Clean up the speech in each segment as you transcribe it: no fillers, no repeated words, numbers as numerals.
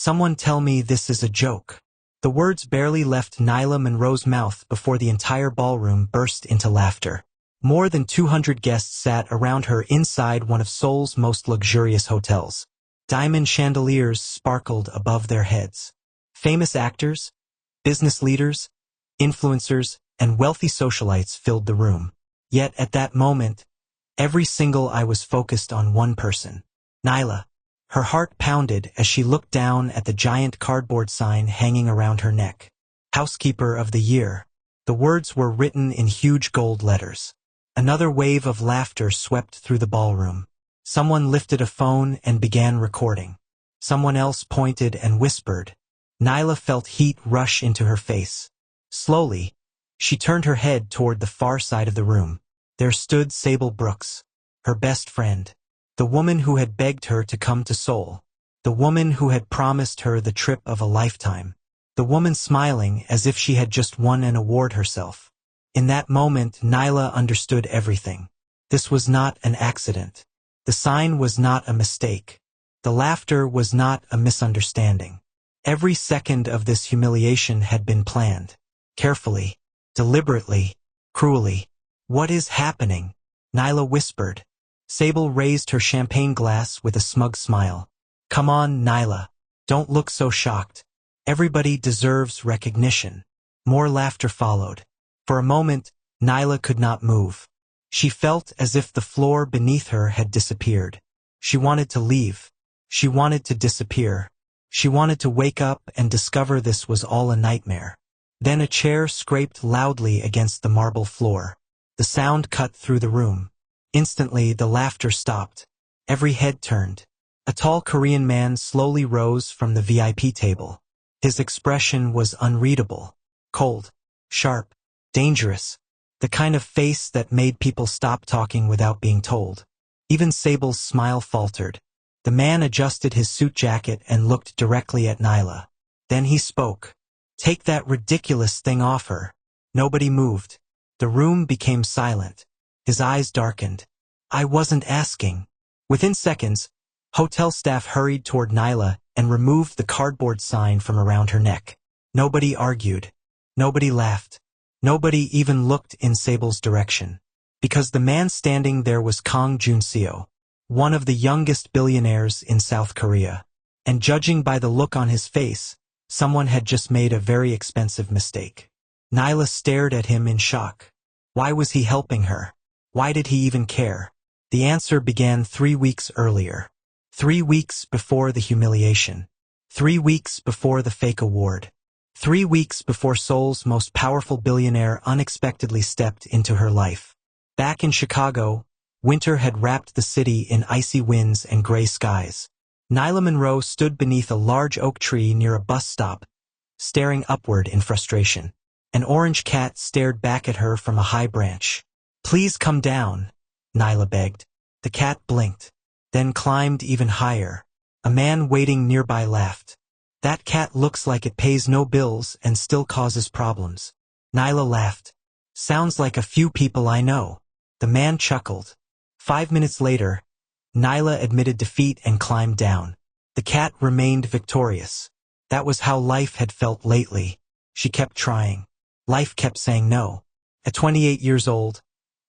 Someone tell me this is a joke. The words barely left Nyla Monroe's mouth before the entire ballroom burst into laughter. More than 200 guests sat around her inside one of Seoul's most luxurious hotels. Diamond chandeliers sparkled above their heads. Famous actors, business leaders, influencers, and wealthy socialites filled the room. Yet at that moment, every single eye was focused on one person. Nyla. Her heart pounded as she looked down at the giant cardboard sign hanging around her neck. Housekeeper of the Year. The words were written in huge gold letters. Another wave of laughter swept through the ballroom. Someone lifted a phone and began recording. Someone else pointed and whispered. Nyla felt heat rush into her face. Slowly, she turned her head toward the far side of the room. There stood Sable Brooks, her best friend. The woman who had begged her to come to Seoul. The woman who had promised her the trip of a lifetime. The woman smiling as if she had just won an award herself. In that moment, Nyla understood everything. This was not an accident. The sign was not a mistake. The laughter was not a misunderstanding. Every second of this humiliation had been planned. Carefully, deliberately, cruelly. What is happening? Nyla whispered. Sable raised her champagne glass with a smug smile. Come on, Nyla. Don't look so shocked. Everybody deserves recognition. More laughter followed. For a moment, Nyla could not move. She felt as if the floor beneath her had disappeared. She wanted to leave. She wanted to disappear. She wanted to wake up and discover this was all a nightmare. Then a chair scraped loudly against the marble floor. The sound cut through the room. Instantly, the laughter stopped. Every head turned. A tall Korean man slowly rose from the VIP table. His expression was unreadable. Cold, sharp, dangerous. The kind of face that made people stop talking without being told. Even Sable's smile faltered. The man adjusted his suit jacket and looked directly at Nyla. Then he spoke. Take that ridiculous thing off her. Nobody moved. The room became silent. His eyes darkened. I wasn't asking. Within seconds, hotel staff hurried toward Nyla and removed the cardboard sign from around her neck. Nobody argued. Nobody laughed. Nobody even looked in Sable's direction. Because the man standing there was Kang Jun-seo, one of the youngest billionaires in South Korea. And judging by the look on his face, someone had just made a very expensive mistake. Nyla stared at him in shock. Why was he helping her? Why did he even care? The answer began 3 weeks earlier. 3 weeks before the humiliation. 3 weeks before the fake award. 3 weeks before Seoul's most powerful billionaire unexpectedly stepped into her life. Back in Chicago, winter had wrapped the city in icy winds and gray skies. Nyla Monroe stood beneath a large oak tree near a bus stop, staring upward in frustration. An orange cat stared back at her from a high branch. Please come down, Nyla begged. The cat blinked, then climbed even higher. A man waiting nearby laughed. That cat looks like it pays no bills and still causes problems. Nyla laughed. Sounds like a few people I know. The man chuckled. 5 minutes later, Nyla admitted defeat and climbed down. The cat remained victorious. That was how life had felt lately. She kept trying. Life kept saying no. At 28 years old,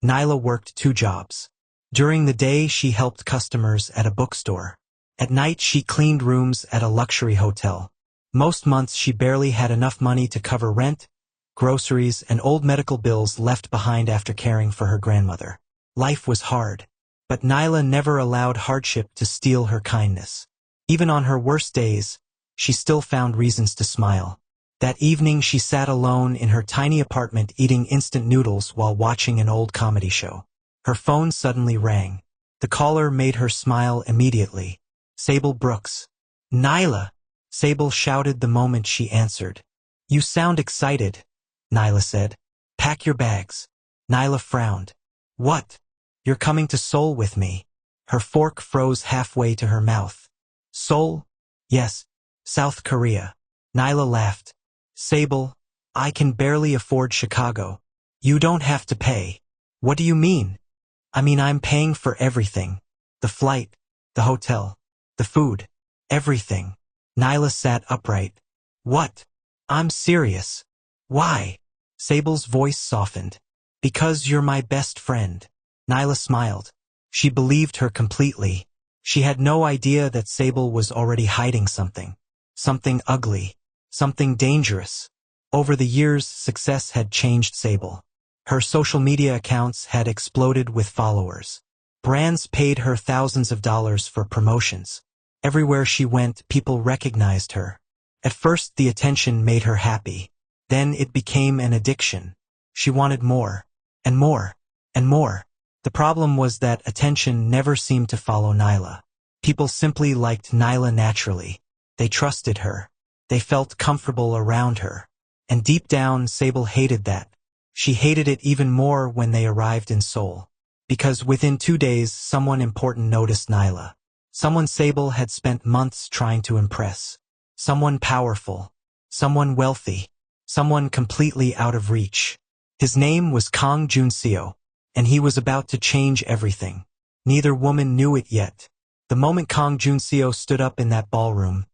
Nyla worked 2 jobs. During the day, she helped customers at a bookstore. At night, she cleaned rooms at a luxury hotel. Most months, she barely had enough money to cover rent, groceries, and old medical bills left behind after caring for her grandmother. Life was hard, but Nyla never allowed hardship to steal her kindness. Even on her worst days, she still found reasons to smile. That evening, she sat alone in her tiny apartment eating instant noodles while watching an old comedy show. Her phone suddenly rang. The caller made her smile immediately. Sable Brooks. Nyla! Sable shouted the moment she answered. You sound excited, Nyla said. Pack your bags. Nyla frowned. What? You're coming to Seoul with me. Her fork froze halfway to her mouth. Seoul? Yes, South Korea. Nyla laughed. Sable, I can barely afford Chicago. You don't have to pay. What do you mean? I mean, I'm paying for everything. The flight, the hotel, the food, everything. Nyla sat upright. What? I'm serious. Why? Sable's voice softened. Because you're my best friend. Nyla smiled. She believed her completely. She had no idea that Sable was already hiding something. Something ugly. Something dangerous. Over the years, success had changed Sable. Her social media accounts had exploded with followers. Brands paid her thousands of dollars for promotions. Everywhere she went, people recognized her. At first, the attention made her happy. Then it became an addiction. She wanted more, and more, and more. The problem was that attention never seemed to follow Nyla. People simply liked Nyla naturally. They trusted her. They felt comfortable around her. And deep down, Sable hated that. She hated it even more when they arrived in Seoul. Because within 2 days, someone important noticed Nyla. Someone Sable had spent months trying to impress. Someone powerful. Someone wealthy. Someone completely out of reach. His name was Kang Junseo, and he was about to change everything. Neither woman knew it yet. The moment Kang Junseo stood up in that ballroom,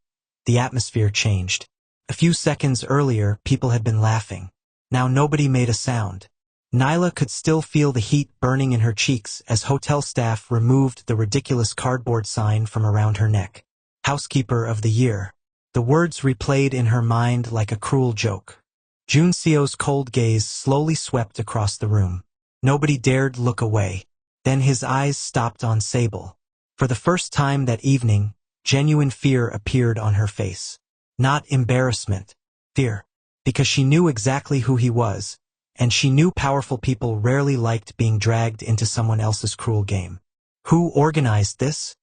the atmosphere changed. A few seconds earlier, people had been laughing. Now nobody made a sound. Nyla could still feel the heat burning in her cheeks as hotel staff removed the ridiculous cardboard sign from around her neck. Housekeeper of the Year. The words replayed in her mind like a cruel joke. Junseo's cold gaze slowly swept across the room. Nobody dared look away. Then his eyes stopped on Sable. For the first time that evening, genuine fear appeared on her face. Not embarrassment. Fear. Because she knew exactly who he was, and she knew powerful people rarely liked being dragged into someone else's cruel game. Who organized this?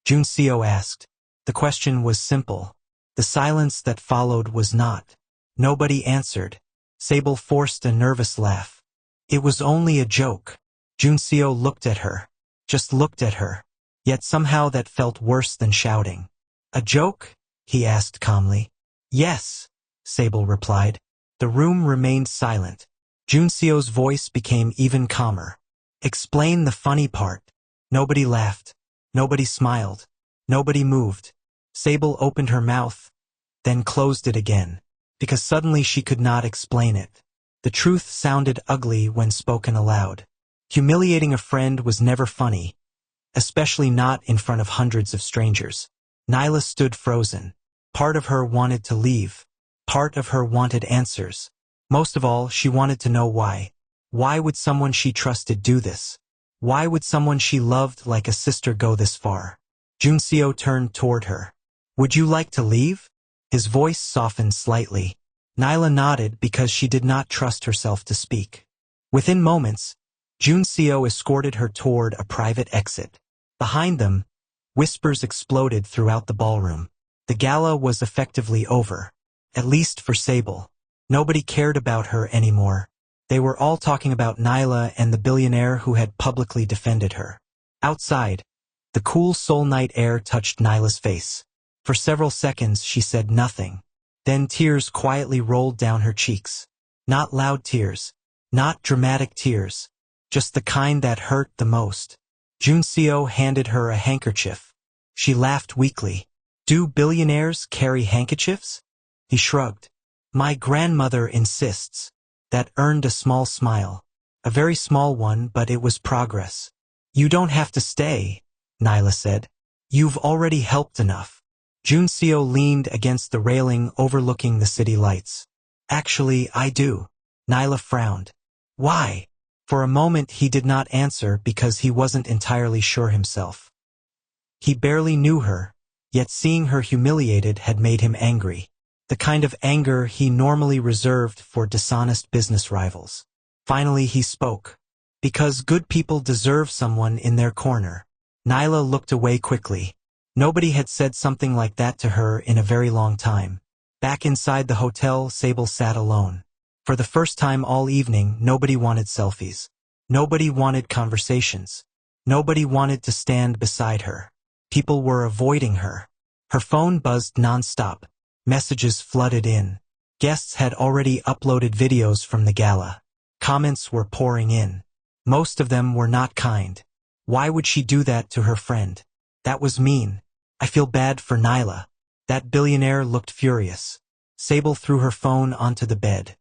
Junseo asked. The question was simple. The silence that followed was not. Nobody answered. Sable forced a nervous laugh. It was only a joke. Junseo looked at her. Just looked at her. Yet somehow that felt worse than shouting. A joke? He asked calmly. Yes, Sable replied. The room remained silent. Junseo's voice became even calmer. Explain the funny part. Nobody laughed. Nobody smiled. Nobody moved. Sable opened her mouth, then closed it again, because suddenly she could not explain it. The truth sounded ugly when spoken aloud. Humiliating a friend was never funny, especially not in front of hundreds of strangers. Nyla stood frozen. Part of her wanted to leave. Part of her wanted answers. Most of all, she wanted to know why. Why would someone she trusted do this? Why would someone she loved like a sister go this far? Junseo turned toward her. Would you like to leave? His voice softened slightly. Nyla nodded because she did not trust herself to speak. Within moments, Junseo escorted her toward a private exit. Behind them, whispers exploded throughout the ballroom. The gala was effectively over. At least for Sable. Nobody cared about her anymore. They were all talking about Nyla and the billionaire who had publicly defended her. Outside, the cool Seoul night air touched Nyla's face. For several seconds she said nothing. Then tears quietly rolled down her cheeks. Not loud tears. Not dramatic tears. Just the kind that hurt the most. Junseo handed her a handkerchief. She laughed weakly. Do billionaires carry handkerchiefs? He shrugged. My grandmother insists. That earned a small smile. A very small one, but it was progress. You don't have to stay, Nyla said. You've already helped enough. Junseo leaned against the railing overlooking the city lights. Actually, I do. Nyla frowned. Why? For a moment he did not answer because he wasn't entirely sure himself. He barely knew her, yet seeing her humiliated had made him angry. The kind of anger he normally reserved for dishonest business rivals. Finally he spoke. Because good people deserve someone in their corner. Nyla looked away quickly. Nobody had said something like that to her in a very long time. Back inside the hotel, Sable sat alone. For the first time all evening, nobody wanted selfies. Nobody wanted conversations. Nobody wanted to stand beside her. People were avoiding her. Her phone buzzed nonstop. Messages flooded in. Guests had already uploaded videos from the gala. Comments were pouring in. Most of them were not kind. Why would she do that to her friend? That was mean. I feel bad for Nyla. That billionaire looked furious. Sable threw her phone onto the bed.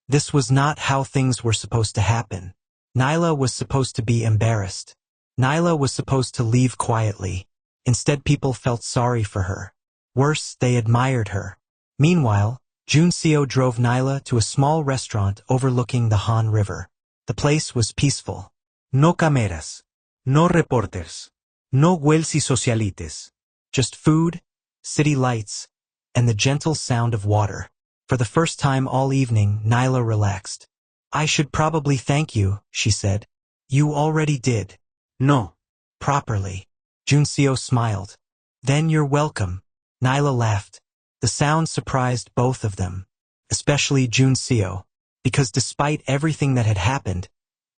This was not how things were supposed to happen. Nyla was supposed to be embarrassed. Nyla was supposed to leave quietly. Instead, people felt sorry for her. Worse, they admired her. Meanwhile, Junseo drove Nyla to a small restaurant overlooking the Han River. The place was peaceful. No cameras. No reporters. No huelgas socialites. Just food, city lights, and the gentle sound of water. For the first time all evening, Nyla relaxed. I should probably thank you, she said. You already did. No. Properly. Junseo smiled. Then you're welcome. Nyla laughed. The sound surprised both of them, especially Junseo, because despite everything that had happened,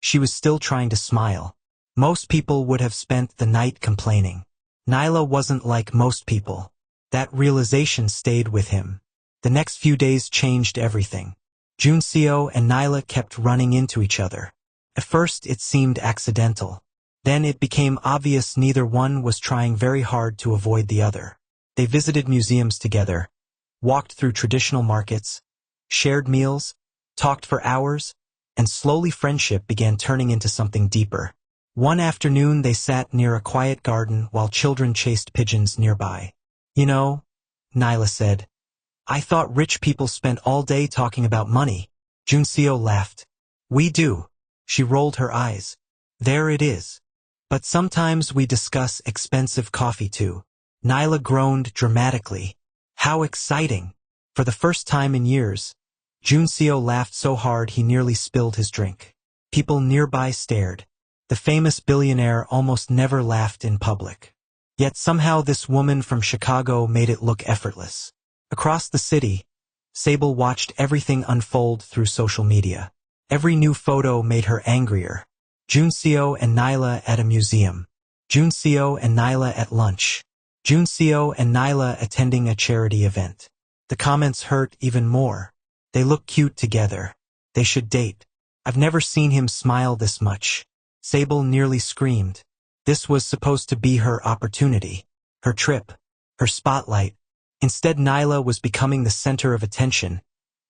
she was still trying to smile. Most people would have spent the night complaining. Nyla wasn't like most people. That realization stayed with him. The next few days changed everything. Junseo and Nyla kept running into each other. At first it seemed accidental. Then it became obvious neither one was trying very hard to avoid the other. They visited museums together, walked through traditional markets, shared meals, talked for hours, and slowly friendship began turning into something deeper. One afternoon they sat near a quiet garden while children chased pigeons nearby. You know, Nyla said, I thought rich people spent all day talking about money. Junseo laughed. We do. She rolled her eyes. There it is. But sometimes we discuss expensive coffee too. Nyla groaned dramatically. How exciting! For the first time in years, Junseo laughed so hard he nearly spilled his drink. People nearby stared. The famous billionaire almost never laughed in public. Yet somehow this woman from Chicago made it look effortless. Across the city, Sable watched everything unfold through social media. Every new photo made her angrier. Junseo and Nyla at a museum. Junseo and Nyla at lunch. Junseo and Nyla attending a charity event. The comments hurt even more. They look cute together. They should date. I've never seen him smile this much. Sable nearly screamed. This was supposed to be her opportunity. Her trip. Her spotlight. Instead, Nyla was becoming the center of attention,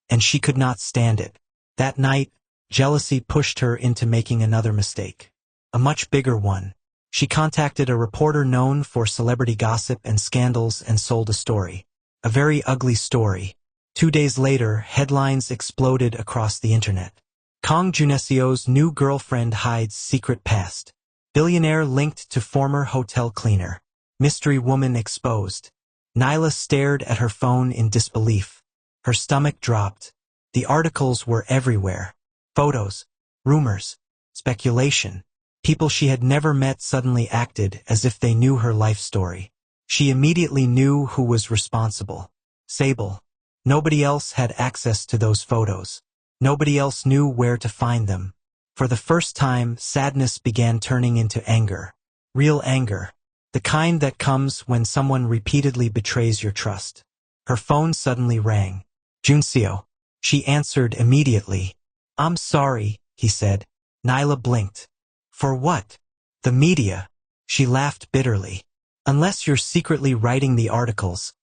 and she could not stand it. That night, jealousy pushed her into making another mistake. A much bigger one. She contacted a reporter known for celebrity gossip and scandals and sold a story. A very ugly story. 2 days later, headlines exploded across the internet. Kang Juneseo's new girlfriend hides secret past. Billionaire linked to former hotel cleaner. Mystery woman exposed. Nyla stared at her phone in disbelief. Her stomach dropped. The articles were everywhere. Photos, rumors, speculation. People she had never met suddenly acted as if they knew her life story. She immediately knew who was responsible. Sable. Nobody else had access to those photos. Nobody else knew where to find them. For the first time, sadness began turning into anger. Real anger. The kind that comes when someone repeatedly betrays your trust. Her phone suddenly rang. Junseo. She answered immediately. I'm sorry, he said. Nyla blinked. For what? The media. She laughed bitterly. Unless you're secretly writing the articles,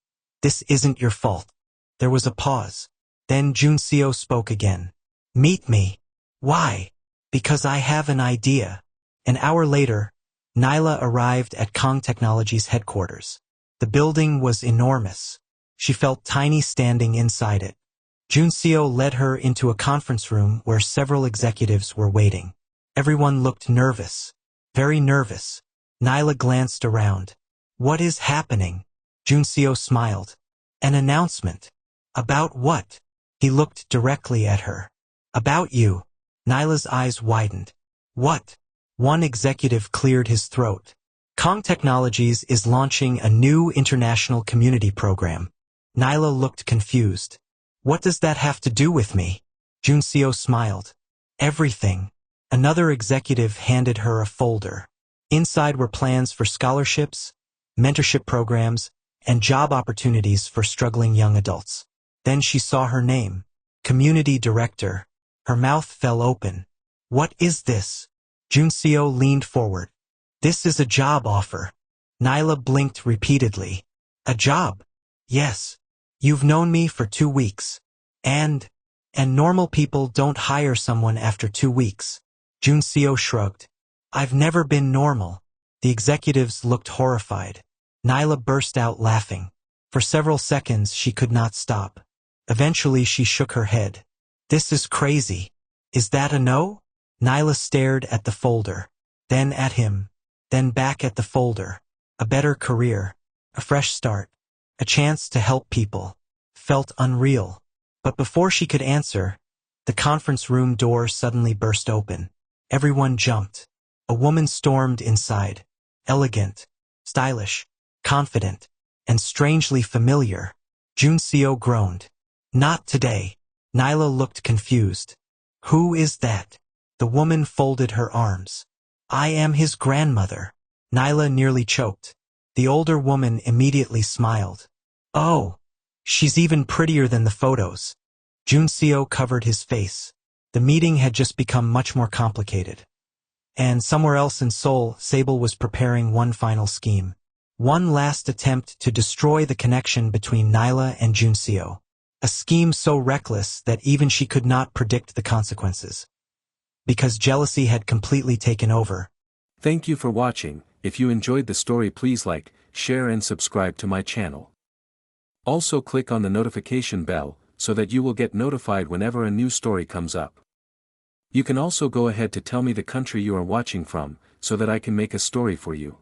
this isn't your fault. There was a pause. Then Junseo spoke again. Meet me. Why? Because I have an idea. An hour later, Nyla arrived at Kang Technologies headquarters. The building was enormous. She felt tiny standing inside it. Junseo led her into a conference room where several executives were waiting. Everyone looked nervous. Very nervous. Nyla glanced around. What is happening? Junseo smiled. An announcement. About what? He looked directly at her. About you. Nyla's eyes widened. What? One executive cleared his throat. Kang Technologies is launching a new international community program. Nyla looked confused. What does that have to do with me? Junseo smiled. Everything. Another executive handed her a folder. Inside were plans for scholarships, mentorship programs, and job opportunities for struggling young adults. Then she saw her name. Community Director. Her mouth fell open. What is this? Junseo leaned forward. This is a job offer. Nyla blinked repeatedly. A job? Yes. You've known me for 2 weeks. And normal people don't hire someone after 2 weeks. Junseo shrugged. I've never been normal. The executives looked horrified. Nyla burst out laughing. For several seconds she could not stop. Eventually she shook her head. This is crazy. Is that a no? Nyla stared at the folder. Then at him. Then back at the folder. A better career. A fresh start. A chance to help people. Felt unreal. But before she could answer, the conference room door suddenly burst open. Everyone jumped. A woman stormed inside. Elegant, stylish, confident, and strangely familiar. Junseo groaned. Not today. Nyla looked confused. Who is that? The woman folded her arms. I am his grandmother. Nyla nearly choked. The older woman immediately smiled. Oh, she's even prettier than the photos. Junseo covered his face. The meeting had just become much more complicated. And somewhere else in Seoul, Sable was preparing one final scheme. One last attempt to destroy the connection between Nyla and Junseo. A scheme so reckless that even she could not predict the consequences. Because jealousy had completely taken over. Thank you for watching. If you enjoyed the story, please like, share and subscribe to my channel. Also click on the notification bell, so that you will get notified whenever a new story comes up. You can also go ahead to tell me the country you are watching from, so that I can make a story for you.